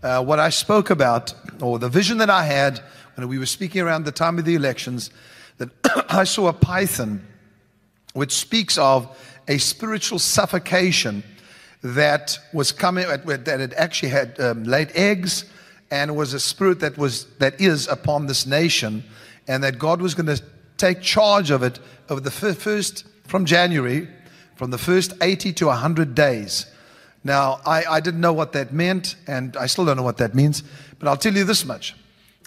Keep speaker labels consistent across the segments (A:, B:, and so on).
A: what I spoke about, or the vision that I had when we were speaking around the time of the elections, that I saw a python which speaks of a spiritual suffocation that was coming, that it actually had laid eggs, and it was a spirit that is upon this nation, and that God was going to take charge of it over the first, from January, from the first 80 to 100 days. Now, I didn't know what that meant, and I still don't know what that means, but I'll tell you this much.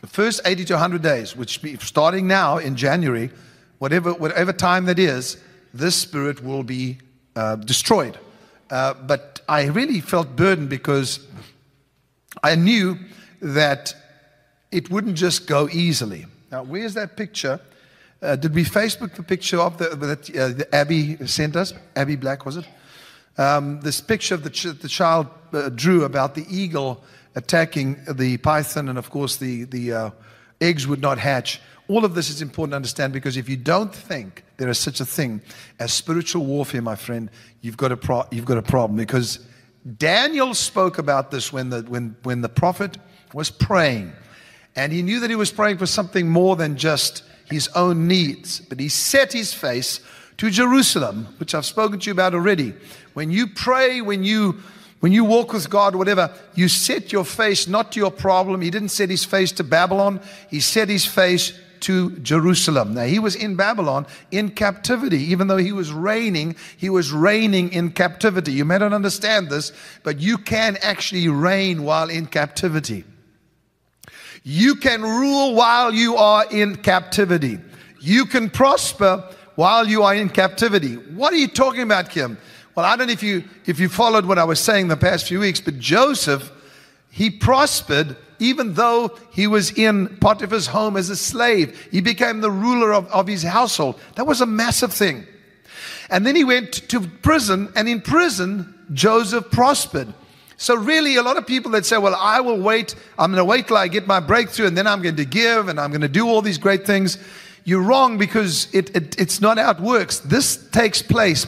A: The first 80 to 100 days, which starting now in January, whatever time that is, this spirit will be destroyed. But I really felt burdened because I knew that it wouldn't just go easily. Now, where's that picture? Did we Facebook the picture of that Abby sent us? Abby Black, was it? This picture of the child drew about the eagle attacking the python, and of course the eggs would not hatch. All of this is important to understand, because if you don't think there is such a thing as spiritual warfare, my friend, you've got a problem. Because Daniel spoke about this when the prophet was praying, and he knew that he was praying for something more than just his own needs, but he set his face to Jerusalem, which I've spoken to you about already. When you pray, when you walk with God, whatever, you set your face not to your problem. He didn't set his face to Babylon. He set his face to Jerusalem. Now, he was in Babylon in captivity. Even though he was reigning in captivity. You may not understand this, but you can actually reign while in captivity. You can rule while you are in captivity. You can prosper while you are in captivity. What are you talking about, Kim? Well, I don't know if you followed what I was saying the past few weeks, but Joseph, he prospered even though he was in Potiphar's home as a slave. He became the ruler of his household. That was a massive thing. And then he went to prison, and in prison, Joseph prospered. So really, a lot of people that say, well, I will wait. I'm going to wait till I get my breakthrough, and then I'm going to give, and I'm going to do all these great things. You're wrong, because it's not how it works. This takes place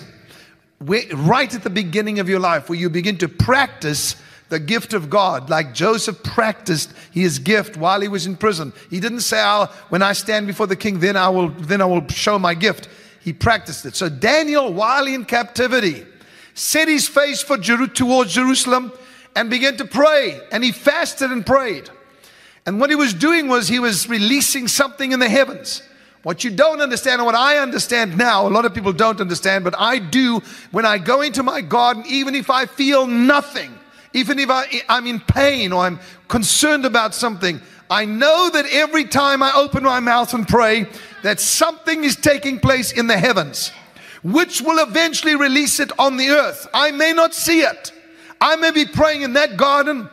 A: right at the beginning of your life, where you begin to practice the gift of God, like Joseph practiced his gift while he was in prison. He didn't say, when I stand before the king, then I will show my gift. He practiced it. So Daniel, while in captivity, set his face towards Jerusalem and began to pray. And he fasted and prayed. And what he was doing was he was releasing something in the heavens. What you don't understand, and what I understand now, a lot of people don't understand, but I do, when I go into my garden, even if I feel nothing, even if I'm in pain or I'm concerned about something, I know that every time I open my mouth and pray, that something is taking place in the heavens, which will eventually release it on the earth. I may not see it. I may be praying in that garden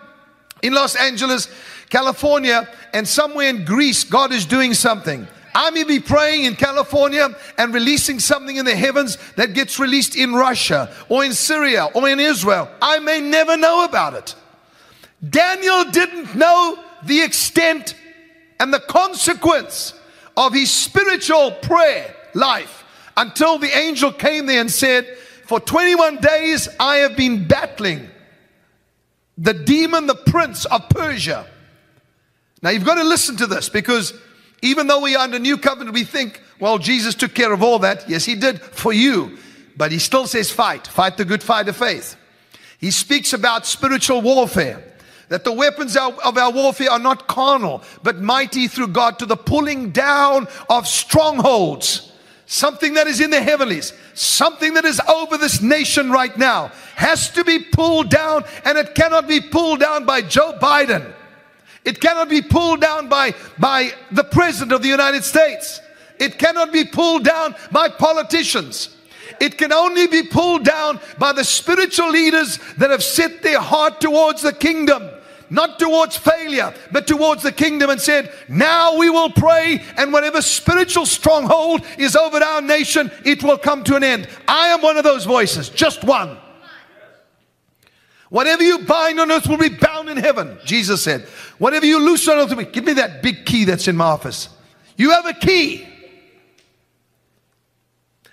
A: in Los Angeles, California, and somewhere in Greece, God is doing something. I may be praying in California and releasing something in the heavens that gets released in Russia or in Syria or in Israel. I may never know about it. Daniel didn't know the extent and the consequence of his spiritual prayer life until the angel came there and said, for 21 days I have been battling the demon, the prince of Persia. Now you've got to listen to this, because even though we are under new covenant, we think, well, Jesus took care of all that. Yes, he did for you. But he still says fight the good fight of faith. He speaks about spiritual warfare, that the weapons of our warfare are not carnal, but mighty through God to the pulling down of strongholds. Something that is in the heavenlies, something that is over this nation right now, has to be pulled down, and it cannot be pulled down by Joe Biden. It cannot be pulled down by the President of the United States. It cannot be pulled down by politicians. It can only be pulled down by the spiritual leaders that have set their heart towards the kingdom. Not towards failure, but towards the kingdom, and said, now we will pray, and whatever spiritual stronghold is over our nation, it will come to an end. I am one of those voices, just one. Whatever you bind on earth will be bound in heaven, Jesus said. Whatever you loose on earth will be. Give me that big key that's in my office. You have a key.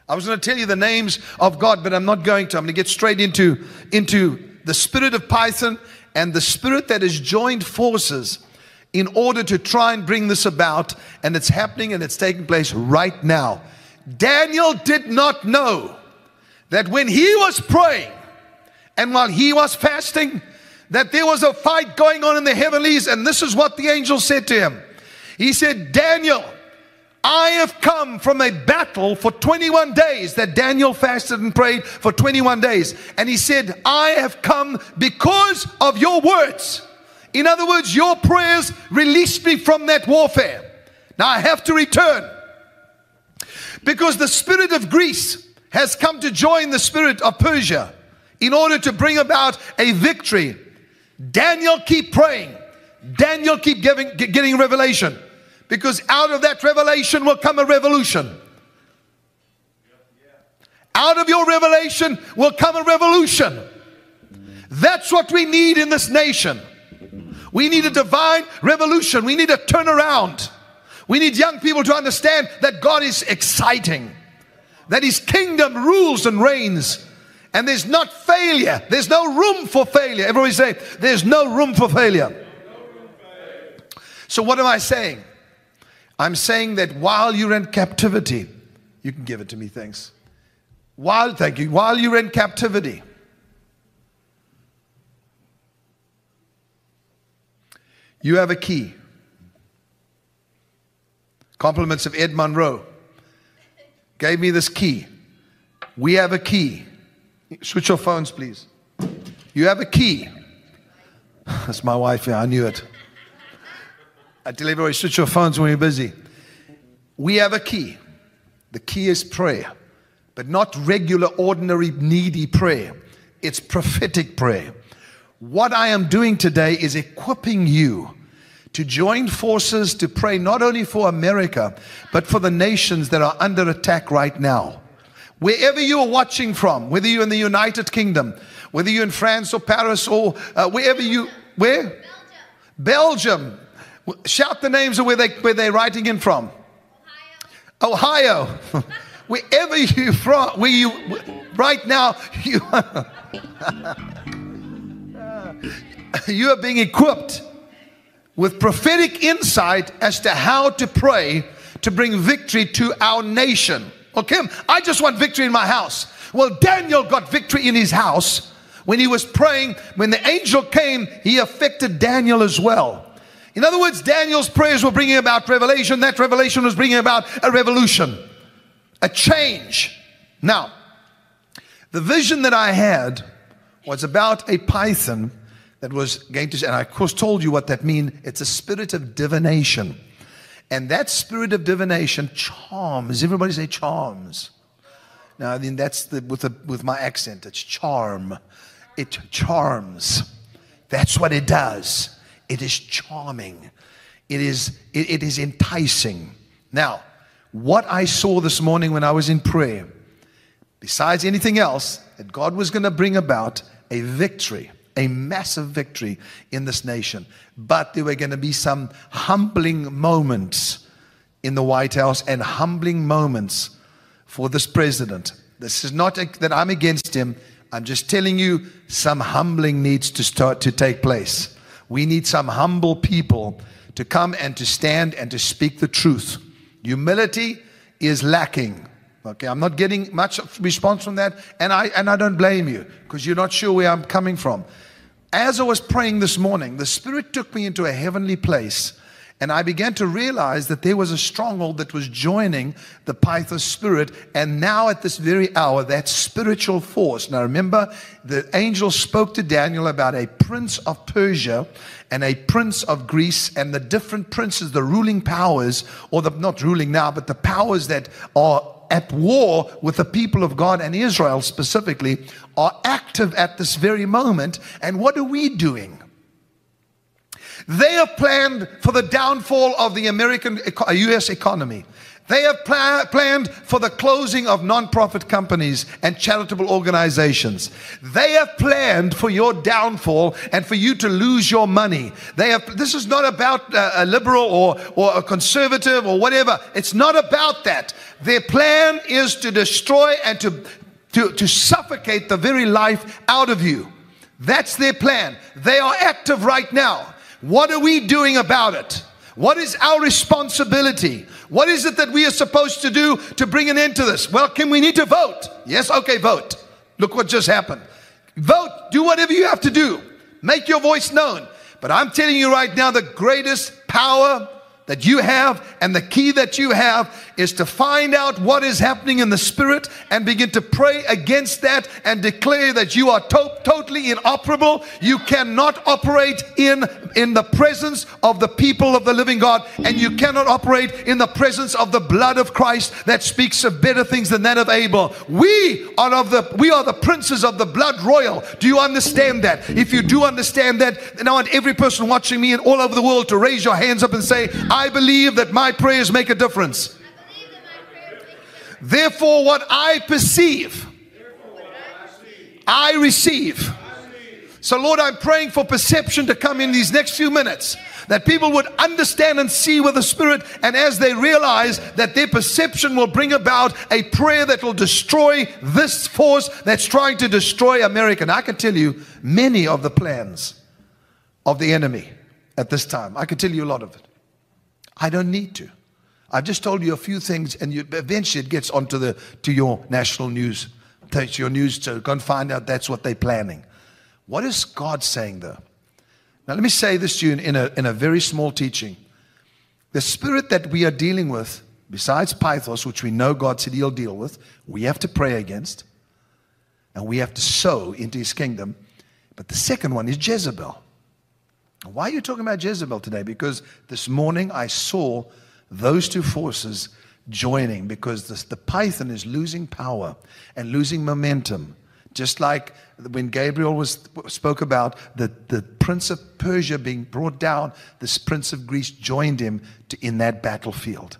A: I was going to tell you the names of God, but I'm not going to. I'm going to get straight into the spirit of Python and the spirit that has joined forces in order to try and bring this about, and it's happening and it's taking place right now. Daniel did not know that when he was praying and while he was fasting, that there was a fight going on in the heavenlies, and this is what the angel said to him. He said, Daniel, I have come from a battle for 21 days. That Daniel fasted and prayed for 21 days. And he said, I have come because of your words. In other words, your prayers released me from that warfare. Now I have to return, because the spirit of Greece has come to join the spirit of Persia in order to bring about a victory. Daniel, keep praying. Daniel, keep getting revelation, because out of that revelation will come a revolution. Out of your revelation will come a revolution. That's what we need in this nation. We need a divine revolution. We need a turnaround. We need young people to understand that God is exciting, that His kingdom rules and reigns, and there's not failure. There's no room for failure. Everybody say, there's no room for failure. So what am I saying? I'm saying that while you're in captivity, you can give it to me, thanks. Thank you. While you're in captivity, you have a key. Compliments of Ed Monroe gave me this key. We have a key. Switch your phones, please. You have a key. That's my wife. Yeah, I knew it. I tell everybody, switch your phones when you're busy. We have a key. The key is prayer, but not regular, ordinary, needy prayer. It's prophetic prayer. What I am doing today is equipping you to join forces to pray not only for America, but for the nations that are under attack right now. Wherever you are watching from, whether you're in the United Kingdom, whether you're in France or Paris or wherever you, where? Belgium. Shout the names of where they're writing in from. Ohio. Wherever you're from, right now, you are being equipped with prophetic insight as to how to pray to bring victory to our nation. Okay, I just want victory in my house. Well, Daniel got victory in his house when he was praying. When the angel came, he affected Daniel as well. In other words, Daniel's prayers were bringing about revelation. That revelation was bringing about a revolution, a change. Now, the vision that I had was about a python that was going to, and I of course told you what that means. It's a spirit of divination. And that spirit of divination charms. Everybody say charms. Now, I mean, that's with my accent. It's charm. It charms. That's what it does. It is charming. It is enticing. Now, what I saw this morning when I was in prayer, besides anything else, that God was going to bring about a victory, a massive victory in this nation. But there were going to be some humbling moments in the White House and humbling moments for this president. This is not that I'm against him. I'm just telling you some humbling needs to start to take place. We need some humble people to come and to stand and to speak the truth. Humility is lacking. Okay, I'm not getting much response from that, and I don't blame you, because you're not sure where I'm coming from. As I was praying this morning, the Spirit took me into a heavenly place, and I began to realize that there was a stronghold that was joining the Python spirit, and now at this very hour, that spiritual force. Now remember, the angel spoke to Daniel about a prince of Persia and a prince of Greece, and the different princes, the ruling powers, or the not ruling now, but the powers that are at war with the people of God, and Israel specifically, are active at this very moment. And what are we doing? They have planned for the downfall of the U.S. economy. They have planned for the closing of non-profit companies and charitable organizations. They have planned for your downfall and for you to lose your money. This is not about a liberal or a conservative or whatever. It's not about that. Their plan is to destroy and to suffocate the very life out of you. That's their plan. They are active right now. What are we doing about it? What is our responsibility? What is it that we are supposed to do to bring an end to this? Well, we need to vote? Yes, okay, vote. Look what just happened. Vote. Do whatever you have to do. Make your voice known. But I'm telling you right now, the greatest power that you have and the key that you have is to find out what is happening in the spirit and begin to pray against that and declare that you are totally inoperable. You cannot operate in the presence of the people of the living God, and you cannot operate in the presence of the blood of Christ that speaks of better things than that of Abel. We are the princes of the blood royal. Do you understand that? If you do understand that, then I want every person watching me and all over the world to raise your hands up and say, I believe that my prayers make a difference. Therefore, what I perceive, I receive. So, Lord, I'm praying for perception to come in these next few minutes, that people would understand and see with the Spirit, and as they realize that their perception will bring about a prayer that will destroy this force that's trying to destroy America. And I can tell you many of the plans of the enemy at this time. I can tell you a lot of it. I don't need to. I've just told you a few things, and eventually it gets onto to your national news, to your news, to go and find out that's what they're planning. What is God saying, though? Now, let me say this to you in a very small teaching. The spirit that we are dealing with, besides Pythos, which we know God said He'll deal with, we have to pray against, and we have to sow into His kingdom. But the second one is Jezebel. Why are you talking about Jezebel today? Because this morning I saw those two forces joining, because the python is losing power and losing momentum. Just like when Gabriel spoke about the prince of Persia being brought down, this prince of Greece joined him in that battlefield.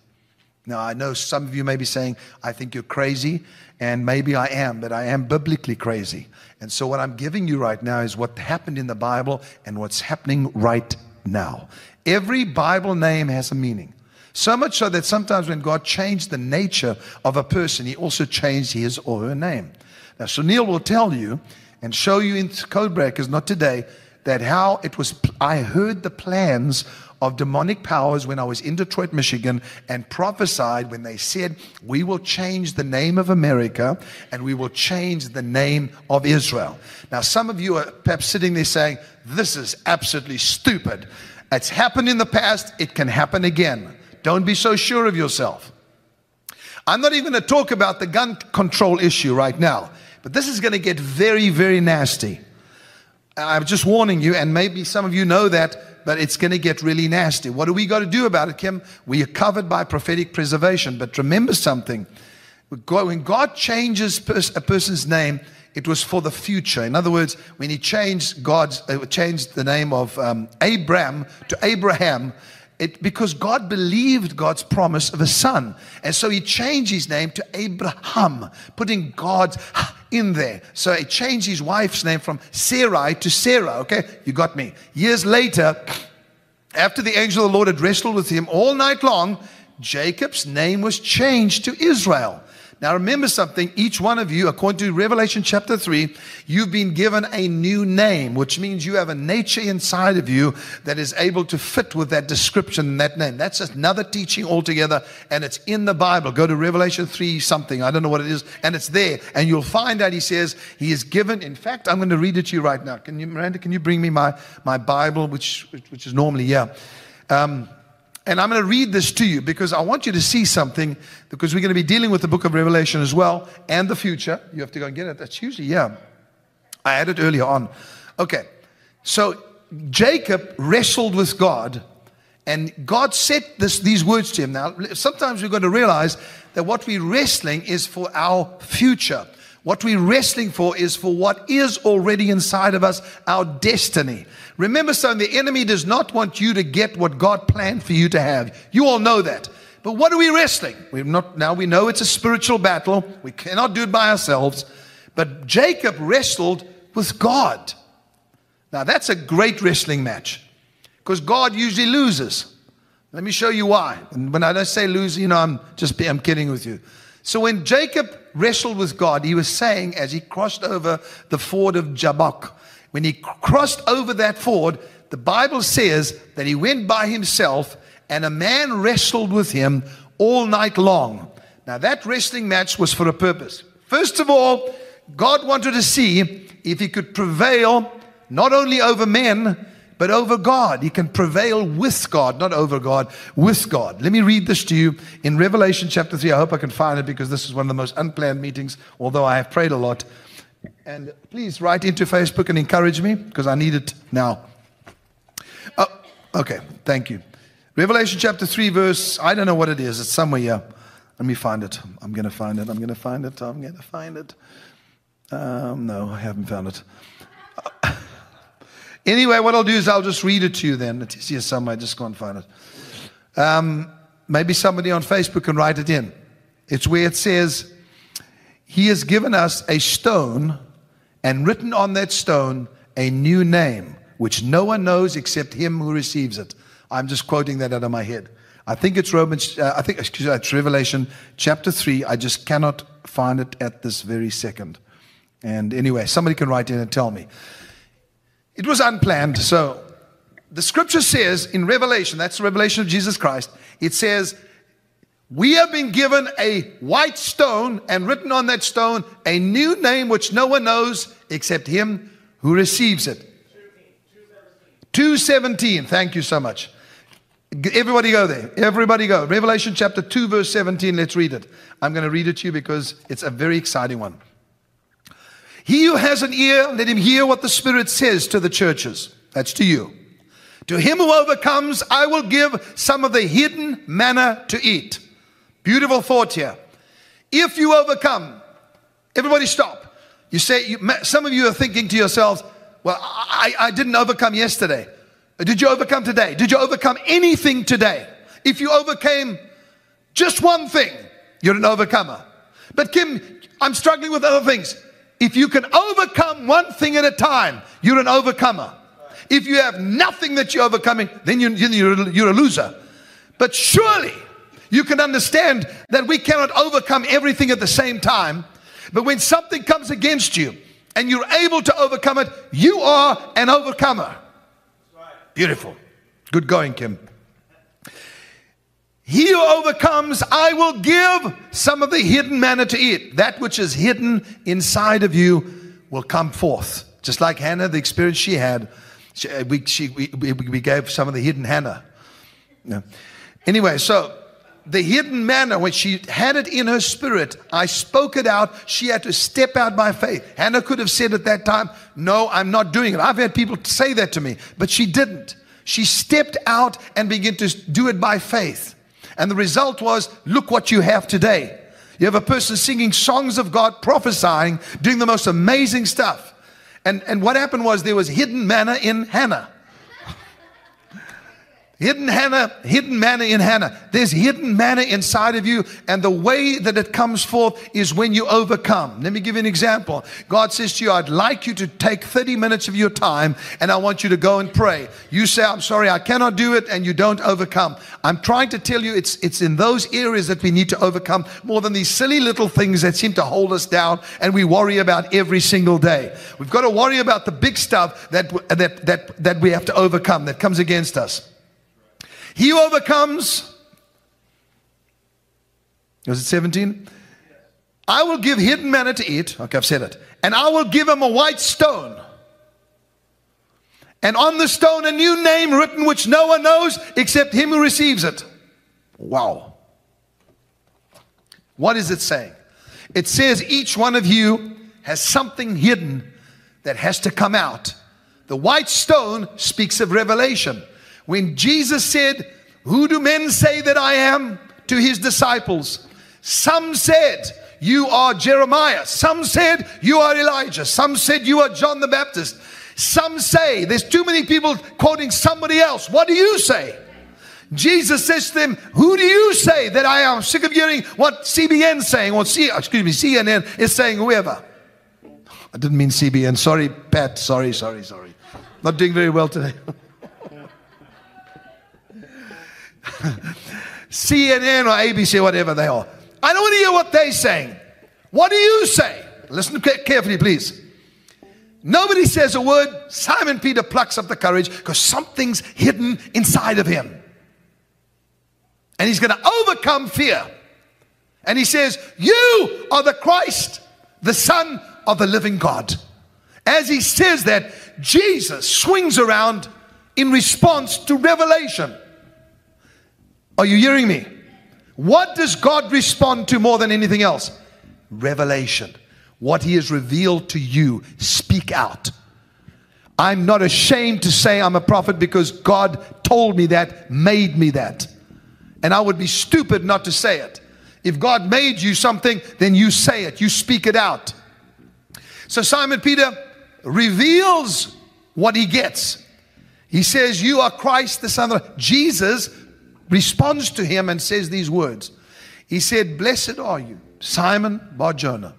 A: Now, I know some of you may be saying, I think you're crazy, and maybe I am, but I am biblically crazy. And so what I'm giving you right now is what happened in the Bible and what's happening right now. Every Bible name has a meaning. So much so that sometimes when God changed the nature of a person, He also changed his or her name. Now, Sunil will tell you and show you in code breakers, not today, that how it was. I heard the plans of demonic powers when I was in Detroit, Michigan, and prophesied when they said, we will change the name of America and we will change the name of Israel. Now, some of you are perhaps sitting there saying, this is absolutely stupid. It's happened in the past. It can happen again. Don't be so sure of yourself. I'm not even going to talk about the gun control issue right now, but this is going to get very, very nasty. I'm just warning you, and maybe some of you know that, but it's going to get really nasty. What do we got to do about it, Kim? We are covered by prophetic preservation. But remember something. When God changes a person's name, it was for the future. In other words, when He changed the name of Abram to Abraham, because God believed God's promise of a son. And so He changed his name to Abraham, putting God's in there. So He changed his wife's name from Sarai to Sarah. Okay, you got me. Years later, after the angel of the Lord had wrestled with him all night long, Jacob's name was changed to Israel. Now remember something, each one of you, according to Revelation chapter 3, you've been given a new name, which means you have a nature inside of you that is able to fit with that description and that name. That's another teaching altogether, and it's in the Bible. Go to Revelation 3 something, I don't know what it is, and it's there. And you'll find out He says He is given, in fact, I'm going to read it to you right now. Miranda, can you bring me my Bible, which is normally here. And I'm going to read this to you because I want you to see something, because we're going to be dealing with the book of Revelation as well and the future. You have to go and get it. That's usually, I had it earlier on. Okay. So Jacob wrestled with God, and God said these words to him. Now, sometimes we're going to realize that what we're wrestling is for our future. What we're wrestling for is for what is already inside of us, our destiny. Remember something, the enemy does not want you to get what God planned for you to have. You all know that. But what are we wrestling? Now we know it's a spiritual battle. We cannot do it by ourselves. But Jacob wrestled with God. Now that's a great wrestling match, because God usually loses. Let me show you why. And when I don't say lose, I'm kidding with you. So when Jacob wrestled with God, he was saying, as he crossed over the ford of Jabbok, when he crossed over that ford, the Bible says that he went by himself and a man wrestled with him all night long. Now that wrestling match was for a purpose. First of all, God wanted to see if he could prevail not only over men, but over God. He can prevail with God, not over God, with God. Let me read this to you in Revelation chapter 3. I hope I can find it because this is one of the most unplanned meetings, although I have prayed a lot. And please write into Facebook and encourage me because I need it now. Oh, okay, thank you. Revelation chapter 3 verse, I don't know what it is. It's somewhere here. Let me find it. I'm going to find it. I'm going to find it. I'm going to find it. No, I haven't found it. Anyway, what I'll do is I'll just read it to you then. It's here somewhere. Just go and find it. Maybe somebody on Facebook can write it in. It's where it says, he has given us a stone and written on that stone a new name, which no one knows except him who receives it. I'm just quoting that out of my head. I think it's it's Revelation chapter 3. I just cannot find it at this very second. And anyway, somebody can write in and tell me. It was unplanned. So the scripture says in Revelation, that's the revelation of Jesus Christ. It says, we have been given a white stone and written on that stone a new name which no one knows except him who receives it. 2:17. Thank you so much. Everybody go there. Everybody go. Revelation chapter 2 verse 17. Let's read it. I'm going to read it to you because it's a very exciting one. He who has an ear, let him hear what the Spirit says to the churches. That's to you. To him who overcomes, I will give some of the hidden manna to eat. Beautiful thought here. If you overcome, everybody stop. You say, some of you are thinking to yourselves, well, I didn't overcome yesterday. Did you overcome today? Did you overcome anything today? If you overcame just one thing, you're an overcomer. But Kim, I'm struggling with other things. If you can overcome one thing at a time, you're an overcomer. If you have nothing that you're overcoming, then you're a loser. But surely you can understand that we cannot overcome everything at the same time. But when something comes against you and you're able to overcome it, you are an overcomer. Beautiful. Good going, Kim. He who overcomes, I will give some of the hidden manna to eat. That which is hidden inside of you will come forth. Just like Hannah, the experience she had, we gave some of the hidden manna. Yeah. Anyway, so the hidden manna, when she had it in her spirit, I spoke it out. She had to step out by faith. Hannah could have said at that time, no, I'm not doing it. I've had people say that to me, but she didn't. She stepped out and began to do it by faith. And the result was, look what you have today. You have a person singing songs of God, prophesying, doing the most amazing stuff. And what happened was there was hidden manna in Hannah. Hidden manna in Hannah. There's hidden manna inside of you, and the way that it comes forth is when you overcome. Let me give you an example. God says to you, I'd like you to take 30 minutes of your time, and I want you to go and pray. You say, I'm sorry, I cannot do it, and you don't overcome. I'm trying to tell you it's in those areas that we need to overcome more than these silly little things that seem to hold us down and we worry about every single day. We've got to worry about the big stuff that we have to overcome, that comes against us. He who overcomes, was it 17? I will give hidden manna to eat. Okay, I've said it. And I will give him a white stone. And on the stone a new name written which no one knows except him who receives it. Wow. What is it saying? It says each one of you has something hidden that has to come out. The white stone speaks of revelation. When Jesus said, who do men say that I am? To his disciples. Some said, you are Jeremiah. Some said, you are Elijah. Some said, you are John the Baptist. Some say, there's too many people quoting somebody else. What do you say? Jesus says to them, who do you say that I am? I'm sick of hearing what CBN is saying, or CNN is saying, whoever. I didn't mean CBN. Sorry, Pat. Sorry. Not doing very well today. CNN or ABC, whatever they are. I don't want to hear what they're saying. What do you say? Listen carefully, please. Nobody says a word. Simon Peter plucks up the courage because something's hidden inside of him. And he's going to overcome fear. And he says, you are the Christ, the Son of the living God. As he says that, Jesus swings around in response to revelation. Are you hearing me? What does God respond to more than anything else? Revelation. What he has revealed to you, speak out. I'm not ashamed to say I'm a prophet because God told me that, made me that. And I would be stupid not to say it. If God made you something, then you say it. You speak it out. So Simon Peter reveals what he gets. He says, you are Christ, the Son of God. Jesus responds to him and says these words. He said, blessed are you, Simon Bar-Jonah,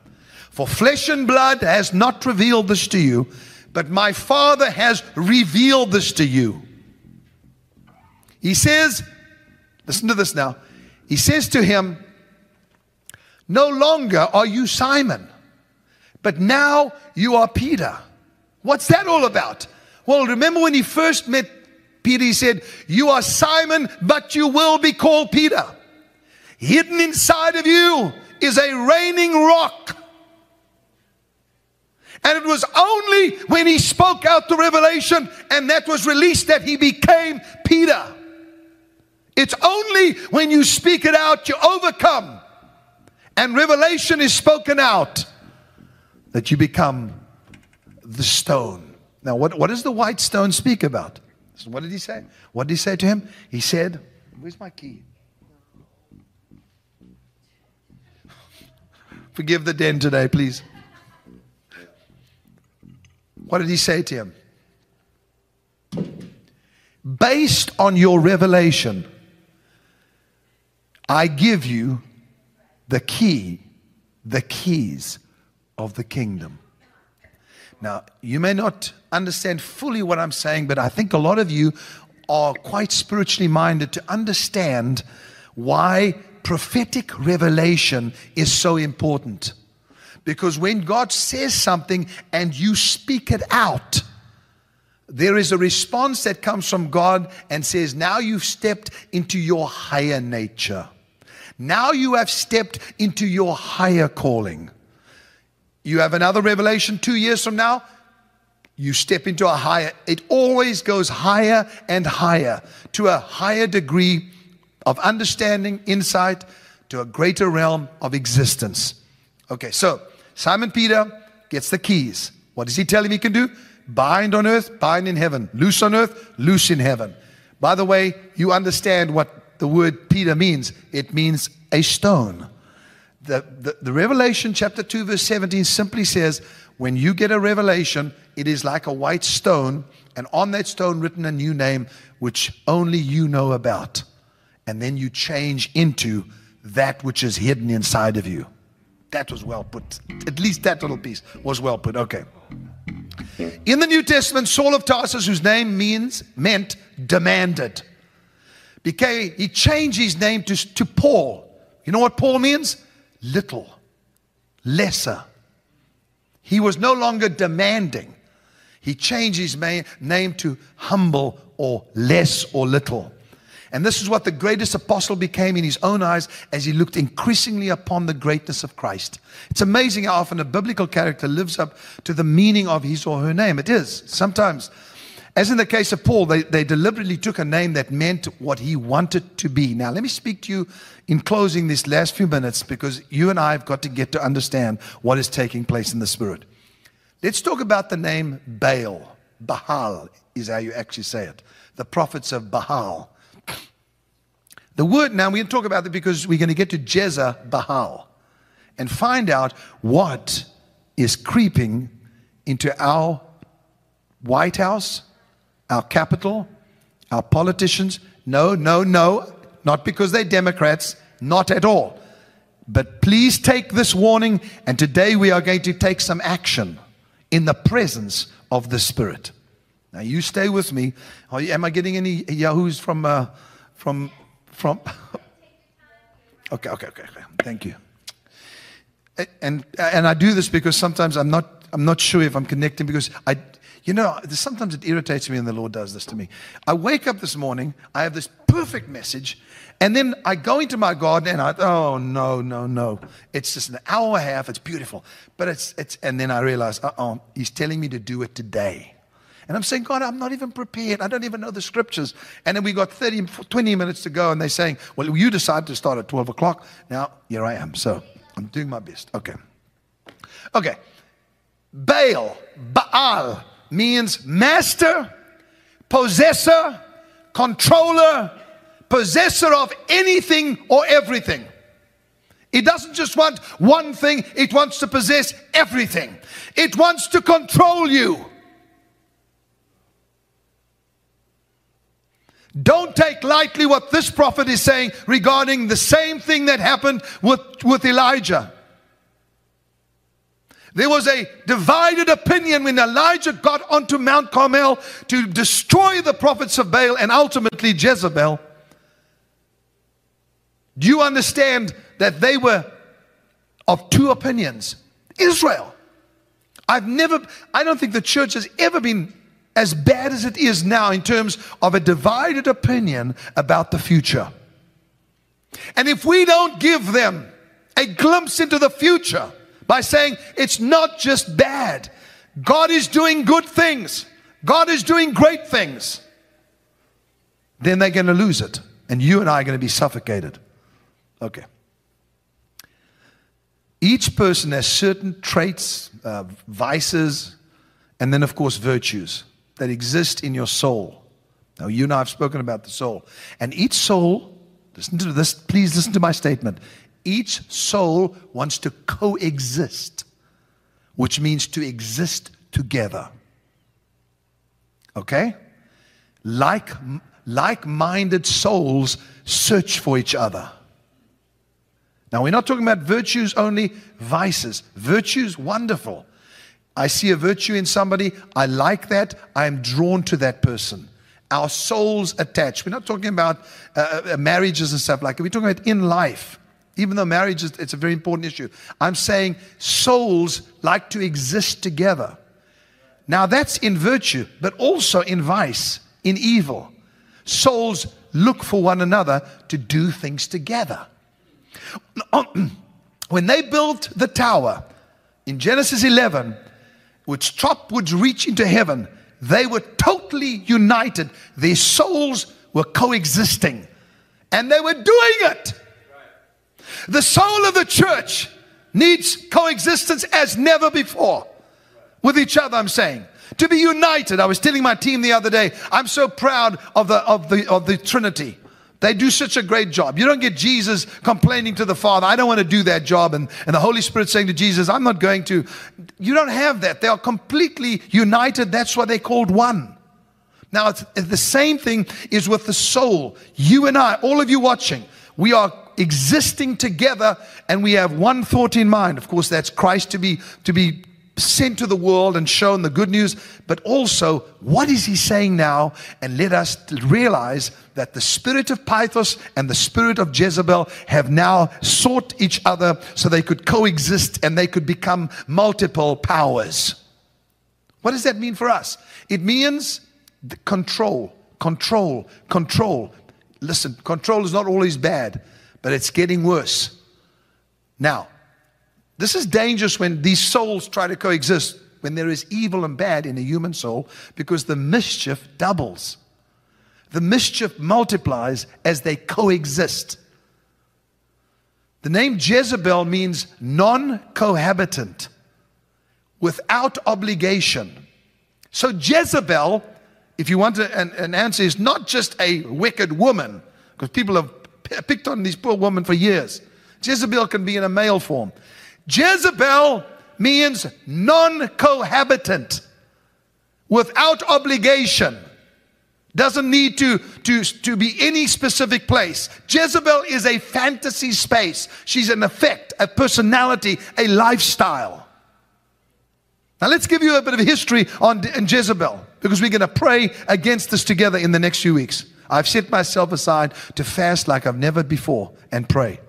A: for flesh and blood has not revealed this to you, but my Father has revealed this to you. He says, listen to this now. He says to him, no longer are you Simon, but now you are Peter. What's that all about? Well, remember when he first met Peter, he said, you are Simon, but you will be called Peter. Hidden inside of you is a reigning rock. And it was only when he spoke out the revelation and that was released that he became Peter. It's only when you speak it out, you overcome. And revelation is spoken out that you become the stone. Now, what does the white stone speak about? So what did he say? What did he say to him? He said, where's my key? Forgive the den today, please. What did he say to him? Based on your revelation, I give you the key, the keys of the kingdom. Now, you may not understand fully what I'm saying, but I think a lot of you are quite spiritually minded to understand why prophetic revelation is so important. Because when God says something and you speak it out, there is a response that comes from God and says, now you've stepped into your higher nature. Now you have stepped into your higher calling. You have another revelation 2 years from now, you step into a higher. It always goes higher and higher to a higher degree of understanding, insight, to a greater realm of existence. Okay, so Simon Peter gets the keys. What does he tell him he can do? Bind on earth, bind in heaven. Loose on earth, loose in heaven. By the way, you understand what the word Peter means. It means a stone. The Revelation chapter 2 verse 17 simply says, when you get a revelation, it is like a white stone, and on that stone written a new name, which only you know about. And then you change into that which is hidden inside of you. That was well put. At least that little piece was well put. Okay. In the New Testament, Saul of Tarsus, whose name meant demanded, he changed his name to Paul. You know what Paul means? Little, lesser. He was no longer demanding. He changed his name to humble or less or little. And this is what the greatest apostle became in his own eyes as he looked increasingly upon the greatness of Christ. It's amazing how often a biblical character lives up to the meaning of his or her name. It is. Sometimes, as in the case of Paul, they deliberately took a name that meant what he wanted to be. Now, let me speak to you in closing these last few minutes, because you and I have got to get to understand what is taking place in the Spirit. Let's talk about the name Baal. Baal is how you actually say it. The prophets of Baal. The word, now we're going to talk about it because we're going to get to JEZEBEL and find out what is creeping into our White House, our capital, our politicians. No, not because they're Democrats, not at all. But please take this warning, and today we are going to take some action in the presence of the Spirit. Now you stay with me. Am I getting any yahoos from okay. Thank you. And I do this because sometimes I'm not I'm not sure if I'm connecting because sometimes it irritates me and the Lord does this to me. I wake up this morning, I have this perfect message, and then I go into my garden and no. It's just an hour and a half, it's beautiful. But and then I realize, He's telling me to do it today. And I'm saying, God, I'm not even prepared. I don't even know the scriptures. And then we got 20 minutes to go, and they're saying, well, you decided to start at 12 o'clock. Now, here I am. So I'm doing my best. Okay. Baal means master, possessor, controller, possessor of anything or everything. It doesn't just want one thing. It wants to possess everything. It wants to control you. Don't take lightly what this prophet is saying regarding the same thing that happened with Elijah. There was a divided opinion when Elijah got onto Mount Carmel to destroy the prophets of Baal and ultimately Jezebel. Do you understand that they were of two opinions? Israel. I don't think the church has ever been as bad as it is now in terms of a divided opinion about the future. And if we don't give them a glimpse into the future by saying it's not just bad, God is doing good things, God is doing great things, then they're going to lose it. And you and I are going to be suffocated. Okay. Each person has certain traits, vices, and then of course virtues that exist in your soul. Now, you and I have spoken about the soul. And each soul, listen to this, please listen to my statement. Each soul wants to coexist, which means to exist together. Okay? Like-minded souls search for each other. Now, we're not talking about virtues only, vices. Virtues, wonderful. I see a virtue in somebody, I like that, I am drawn to that person. Our souls attach. We're not talking about marriages and stuff like that. We're talking about in life. Even though marriage it's a very important issue. I'm saying souls like to exist together. Now that's in virtue, but also in vice, in evil. Souls look for one another to do things together. When they built the tower in Genesis 11, which top would reach into heaven, they were totally united. Their souls were coexisting. And they were doing it. The soul of the church needs coexistence as never before. With each other, I'm saying. To be united. I was telling my team the other day, I'm so proud of the Trinity. They do such a great job. You don't get Jesus complaining to the Father, I don't want to do that job. And the Holy Spirit saying to Jesus, I'm not going to. You don't have that. They are completely united. That's why they're called one. Now, it's the same thing is with the soul. You and I, all of you watching, we are existing together and we have one thought in mind. Of course, that's Christ to be sent to the world and shown the good news, but also what is he saying now? And let us realize that the spirit of Pythos and the spirit of Jezebel have now sought each other so they could coexist and they could become multiple powers. What does that mean for us? It means the control. Listen, control is not always bad, but it's getting worse. Now, this is dangerous when these souls try to coexist, when there is evil and bad in a human soul, because the mischief doubles. The mischief multiplies as they coexist. The name Jezebel means non-cohabitant, without obligation. So Jezebel, if you want an answer, is not just a wicked woman, because people have picked on these poor women for years. Jezebel can be in a male form. Jezebel means non-cohabitant, without obligation. Doesn't need to be any specific place. Jezebel is a fantasy space. She's an effect, a personality, a lifestyle. Now let's give you a bit of history on Jezebel, because we're going to pray against this together in the next few weeks. I've set myself aside to fast like I've never before and pray,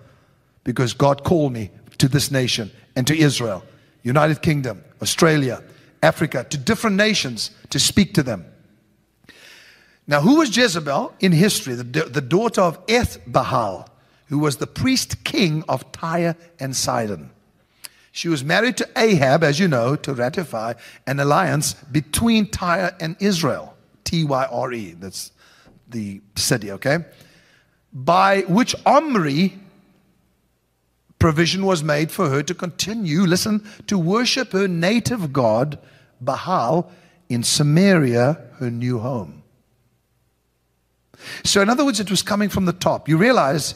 A: because God called me to this nation and to Israel. United Kingdom, Australia, Africa, to different nations to speak to them. Now, who was Jezebel in history? The daughter of Ethbaal, who was the priest king of Tyre and Sidon. She was married to Ahab, as you know, to ratify an alliance between Tyre and Israel. Tyre, that's the city, okay? By which Omri provision was made for her to continue, listen, to worship her native god, Baal, in Samaria, her new home. So in other words, it was coming from the top. You realize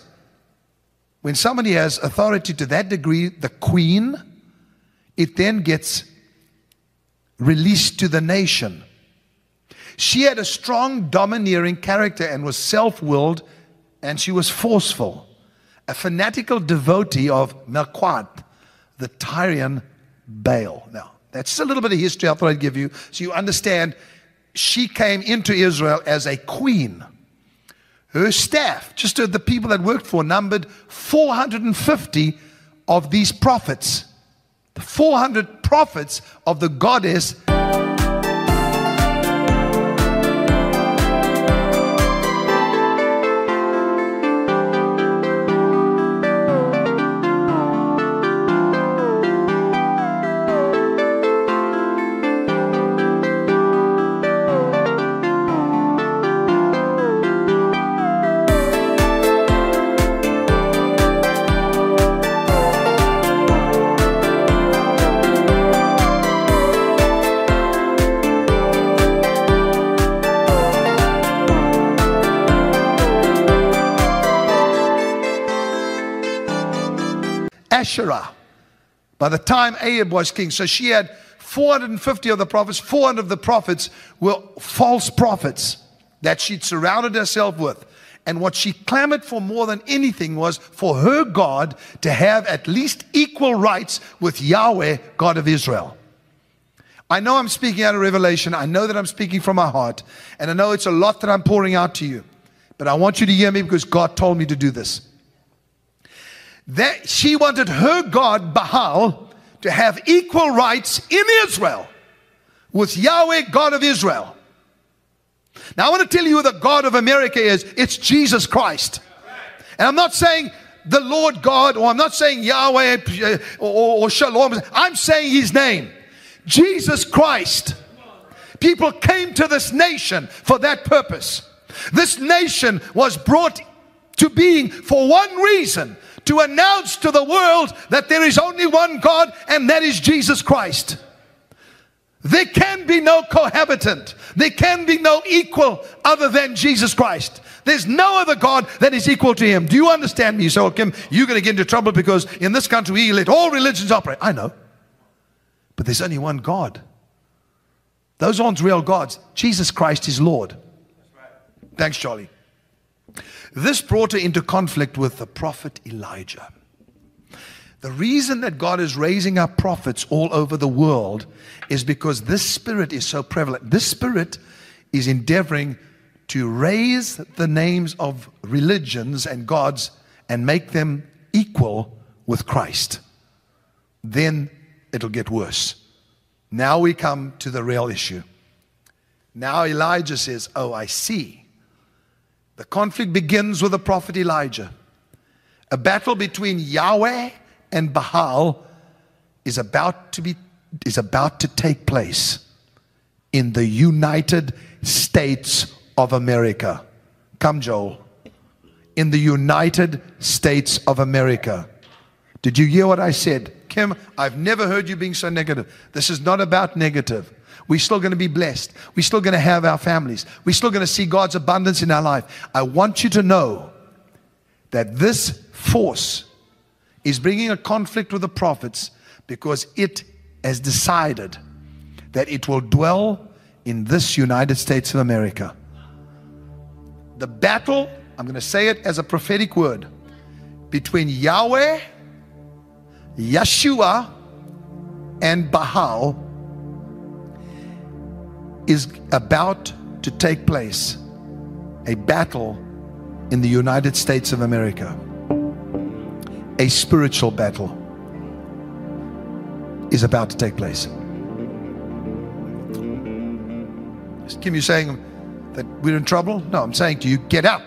A: when somebody has authority to that degree, the queen, it then gets released to the nation. She had a strong, domineering character and was self-willed, and she was forceful. A fanatical devotee of Melquat, the Tyrian Baal. Now, that's just a little bit of history I thought I'd give you so you understand she came into Israel as a queen. Her staff, just the people that worked for, numbered 450 of these prophets. The 400 prophets of the goddess. Asherah, by the time Ahab was king. So she had 450 of the prophets. 400 of the prophets were false prophets that she'd surrounded herself with. And what she clamored for more than anything was for her God to have at least equal rights with Yahweh, God of Israel. I know I'm speaking out of revelation. I know that I'm speaking from my heart. And I know it's a lot that I'm pouring out to you. But I want you to hear me because God told me to do this. That she wanted her God, Baal, to have equal rights in Israel with Yahweh, God of Israel. Now I want to tell you who the God of America is. It's Jesus Christ. And I'm not saying the Lord God, or I'm not saying Yahweh or Shalom. I'm saying His name, Jesus Christ. People came to this nation for that purpose. This nation was brought to being for one reason: to announce to the world that there is only one God, and that is Jesus Christ. There can be no cohabitant. There can be no equal other than Jesus Christ. There's no other God that is equal to Him. Do you understand me? You say, "Oh, Kim, you're going to get into trouble because in this country we let all religions operate." I know. But there's only one God. Those aren't real gods. Jesus Christ is Lord. Thanks, Charlie. This brought her into conflict with the prophet Elijah. The reason that God is raising up prophets all over the world is because this spirit is so prevalent. This spirit is endeavoring to raise the names of religions and gods and make them equal with Christ. Then it'll get worse. Now we come to the real issue. Now Elijah says, "Oh, I see." The conflict begins with the prophet Elijah. A battle between Yahweh and Baal is about to take place in the United States of America. Come, Joel. In the United States of America. Did you hear what I said? Kim, I've never heard you being so negative. This is not about negative. We're still going to be blessed. We're still going to have our families. We're still going to see God's abundance in our life. I want you to know that this force is bringing a conflict with the prophets because it has decided that it will dwell in this United States of America. The battle, I'm going to say it as a prophetic word, between Yahweh, Yeshua, and Baal is about to take place. A battle in the United States of America. A spiritual battle. is about to take place. Kim, you saying that we're in trouble? No, I'm saying to you, get up.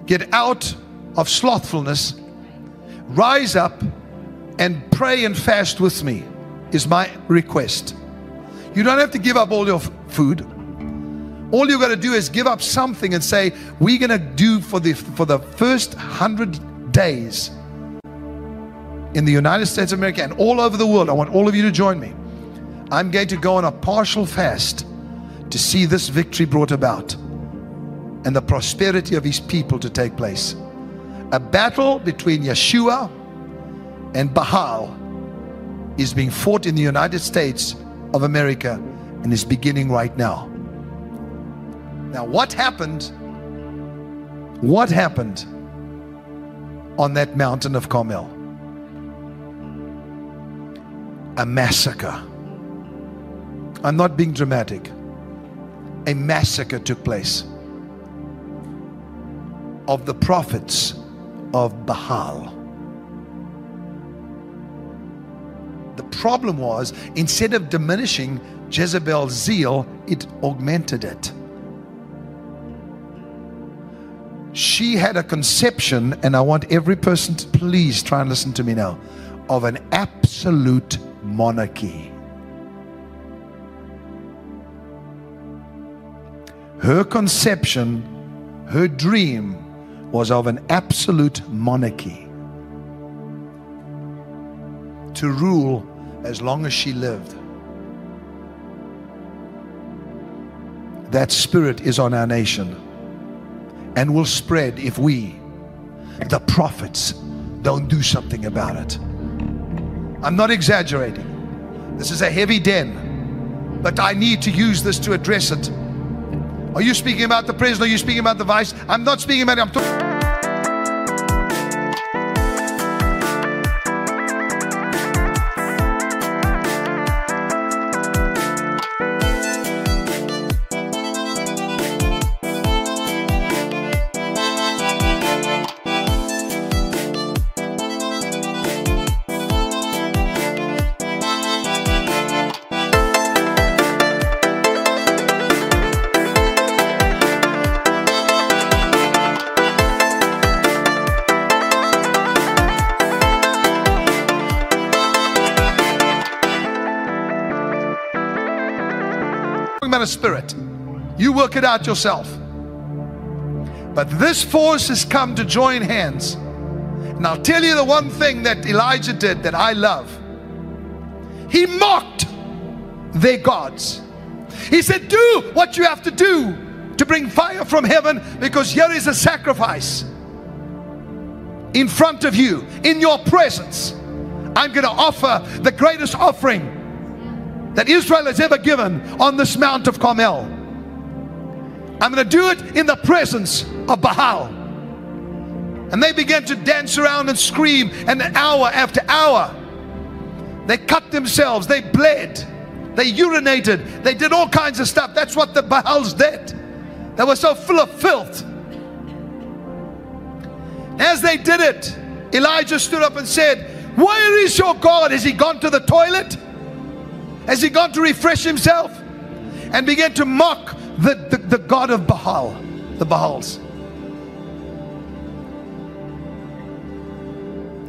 A: Get out of slothfulness. Rise up and pray and fast with me is my request. You don't have to give up all your food. All you got to do is give up something and say, we're going to do for the first 100 days in the United States of America and all over the world. I want all of you to join me. I'm going to go on a partial fast to see this victory brought about and the prosperity of his people to take place. A battle between Yeshua and Baal is being fought in the United States of America and is beginning right now. Now, what happened? What happened on that mountain of Carmel? A massacre. I'm not being dramatic. A massacre took place of the prophets of Baal. The problem was, instead of diminishing Jezebel's zeal, it augmented it. She had a conception, and I want every person to please try and listen to me now, of an absolute monarchy. Her conception, her dream was of an absolute monarchy, to rule as long as she lived. That spirit is on our nation and will spread if we, the prophets, don't do something about it. I'm not exaggerating. This is a heavy den, but I need to use this to address it. Are you speaking about the president? Are you speaking about the vice? I'm not speaking about it. I'm talking. A spirit, you work it out yourself, but this force has come to join hands. And I'll tell you the one thing that Elijah did that I love. He mocked their gods. He said, do what you have to do to bring fire from heaven, because here is a sacrifice in front of you, in your presence. I'm going to offer the greatest offering that Israel has ever given on this Mount of Carmel. I'm going to do it in the presence of Baal. And they began to dance around and scream, and hour after hour they cut themselves, they bled, they urinated, they did all kinds of stuff. That's what the Baals did. They were so full of filth. As they did it, Elijah stood up and said, where is your God? Has he gone to the toilet? Has he gone to refresh himself? And began to mock the God of Baal, the Baals.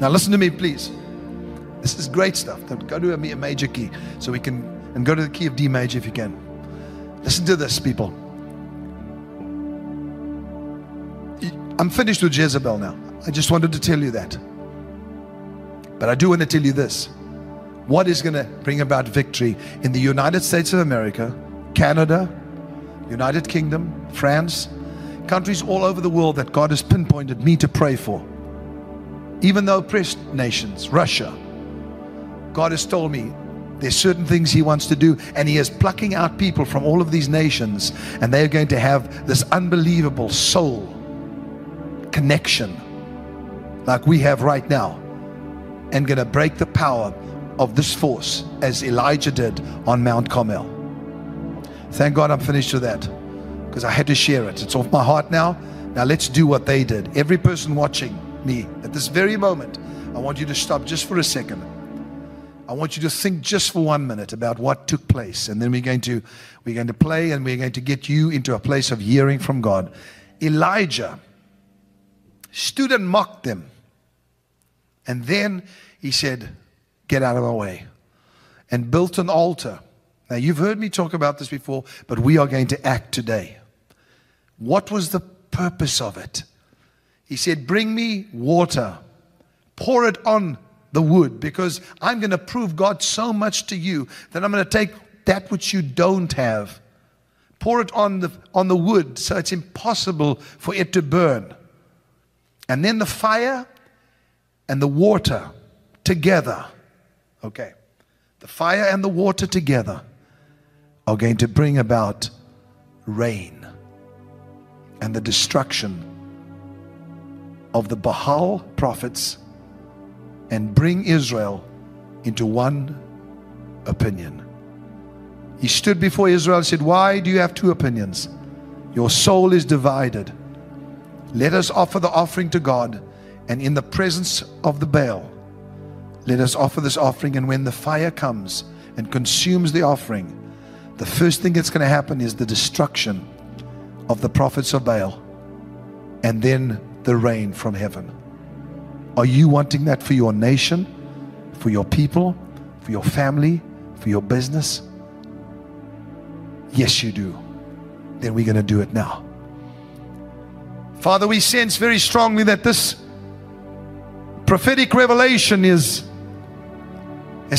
A: Now listen to me, please. This is great stuff. Go to a major key so we can, and go to the key of D major if you can. Listen to this, people. I'm finished with Jezebel now. I just wanted to tell you that. But I do want to tell you this. What is going to bring about victory in the United States of America, Canada, United Kingdom, France, countries all over the world that God has pinpointed me to pray for. Even though oppressed nations, Russia, God has told me there's certain things he wants to do, and he is plucking out people from all of these nations, and they are going to have this unbelievable soul connection like we have right now, and going to break the power of this force as Elijah did on Mount Carmel. Thank God I'm finished with that, because I had to share it. It's off my heart now. Now let's do what they did. Every person watching me at this very moment, I want you to stop just for a second. I want you to think just for 1 minute about what took place. And then we're going to play, and we're going to get you into a place of hearing from God. Elijah stood and mocked them. And then he said, get out of my way. And built an altar. Now, you've heard me talk about this before, but we are going to act today. What was the purpose of it? He said, bring me water. Pour it on the wood, because I'm going to prove God so much to you that I'm going to take that which you don't have. Pour it on the wood so it's impossible for it to burn. And then the fire and the water together. Okay. The fire and the water together are going to bring about rain and the destruction of the Baal prophets, and bring Israel into one opinion. He stood before Israel and said, why do you have two opinions? Your soul is divided. Let us offer the offering to God, and in the presence of the Baal, let us offer this offering. And when the fire comes and consumes the offering, the first thing that's going to happen is the destruction of the prophets of Baal, and then the rain from heaven. Are you wanting that for your nation, for your people, for your family, for your business? Yes, you do. Then we're going to do it now. Father, we sense very strongly that this prophetic revelation has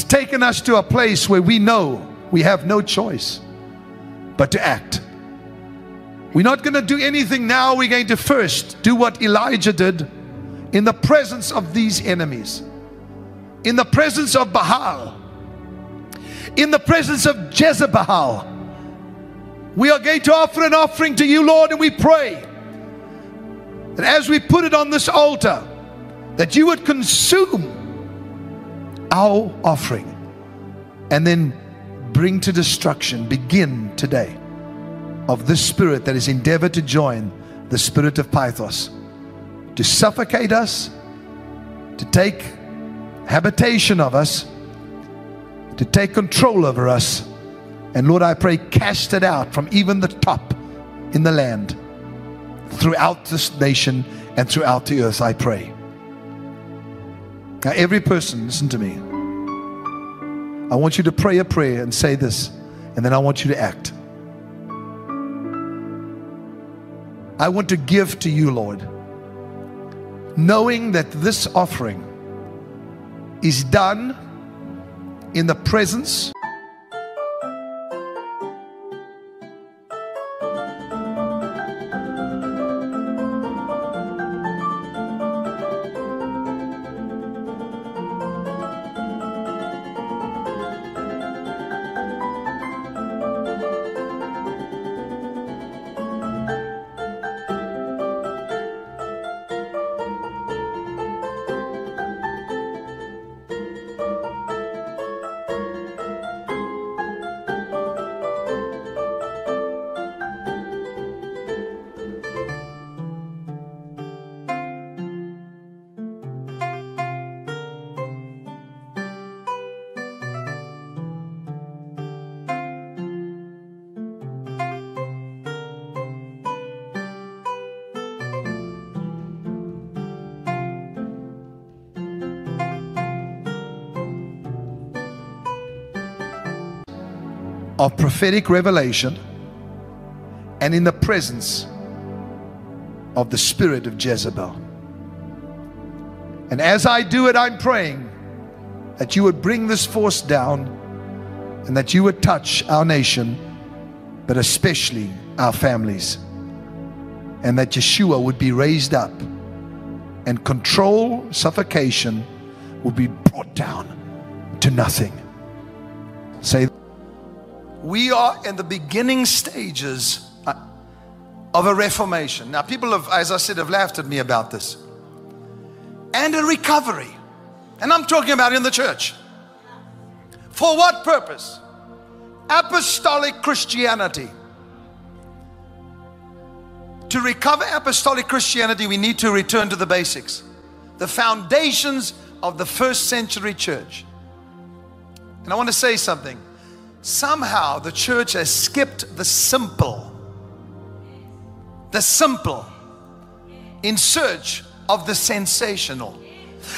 A: taken us to a place where we know we have no choice but to act. We're not going to do anything now. We're going to first do what Elijah did in the presence of these enemies, in the presence of Baal, in the presence of Jezebel. We are going to offer an offering to you, Lord, and we pray that as we put it on this altar, that you would consume our offering and then bring to destruction, begin today, of this spirit that is endeavored to join the spirit of Pythos, to suffocate us, to take habitation of us, to take control over us. And Lord, I pray, cast it out from even the top in the land, throughout this nation and throughout the earth, I pray. Now every person, listen to me. I want you to pray a prayer and say this, and then I want you to act. I want to give to you, Lord, knowing that this offering is done in the presence of prophetic revelation and in the presence of the spirit of Jezebel. And as I do it, I'm praying that you would bring this force down and that you would touch our nation, but especially our families, and that Yeshua would be raised up and control, suffocation would be brought down to nothing. Say, we are in the beginning stages of a reformation. Now, people have, as I said, have laughed at me about this. And a recovery. And I'm talking about in the church. For what purpose? Apostolic Christianity. To recover apostolic Christianity, we need to return to the basics. The foundations of the first century church. And I want to say something. Somehow the church has skipped the simple in search of the sensational.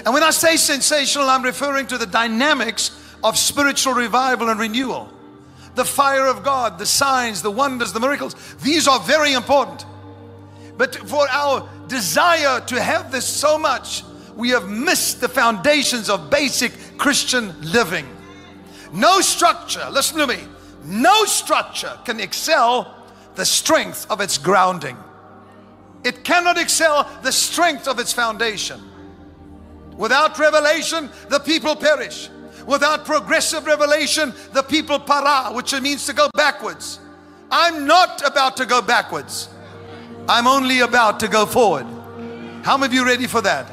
A: And when I say sensational, I'm referring to the dynamics of spiritual revival and renewal. The fire of God, the signs, the wonders, the miracles. These are very important. But for our desire to have this so much, we have missed the foundations of basic Christian living. No structure, listen to me, no structure can excel the strength of its grounding. It cannot excel the strength of its foundation. Without revelation, the people perish. Without progressive revelation, the people para, which means to go backwards. I'm not about to go backwards. I'm only about to go forward. How many of you ready for that?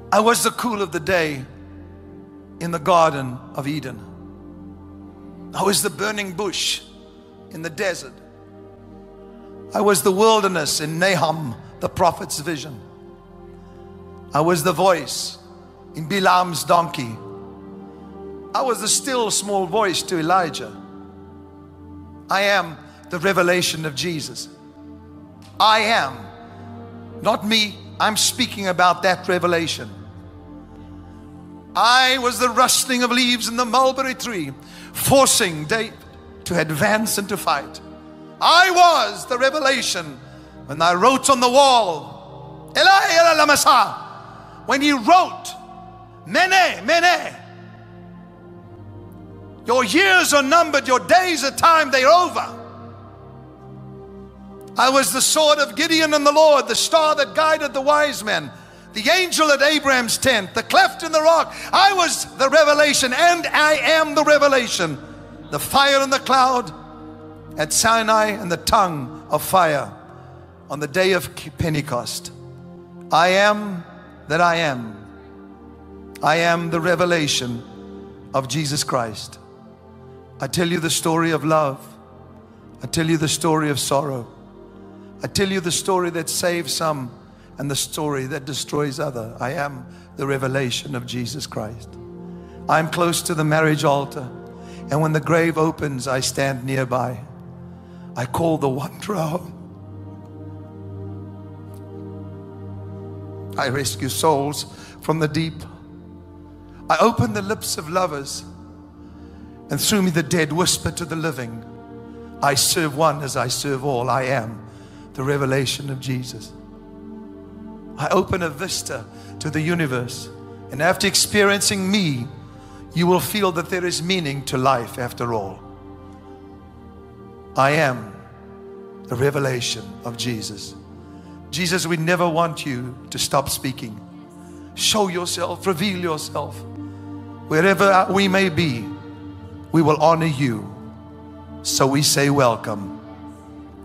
A: I was the cool of the day in the Garden of Eden. I was the burning bush in the desert. I was the wilderness in Nahum, the prophet's vision. I was the voice in Bilam's donkey. I was the still small voice to Elijah. I am the revelation of Jesus. I am, not me, I'm speaking about that revelation. I was the rustling of leaves in the mulberry tree, forcing David to advance and to fight. I was the revelation when I wrote on the wall, Eli, Eli, lama sabachthani. When he wrote, Mene, Mene, your years are numbered, your days are time, they're over. I was the sword of Gideon and the Lord, the star that guided the wise men, the angel at Abraham's tent, the cleft in the rock. I was the revelation, and I am the revelation. The fire and the cloud at Sinai, and the tongue of fire on the day of Pentecost. I am that I am. I am the revelation of Jesus Christ. I tell you the story of love. I tell you the story of sorrow. I tell you the story that saves some and the story that destroys others. I am the revelation of Jesus Christ. I'm close to the marriage altar, and when the grave opens, I stand nearby. I call the wanderer home. I rescue souls from the deep. I open the lips of lovers, and through me the dead whisper to the living. I serve one as I serve all. I am the revelation of Jesus. I open a vista to the universe, and after experiencing me, you will feel that there is meaning to life after all. I am the revelation of Jesus. Jesus, we never want you to stop speaking. Show yourself, reveal yourself. Wherever we may be, we will honor you. So we say welcome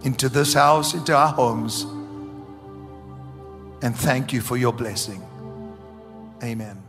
A: into this house, into our homes, and thank you for your blessing. Amen.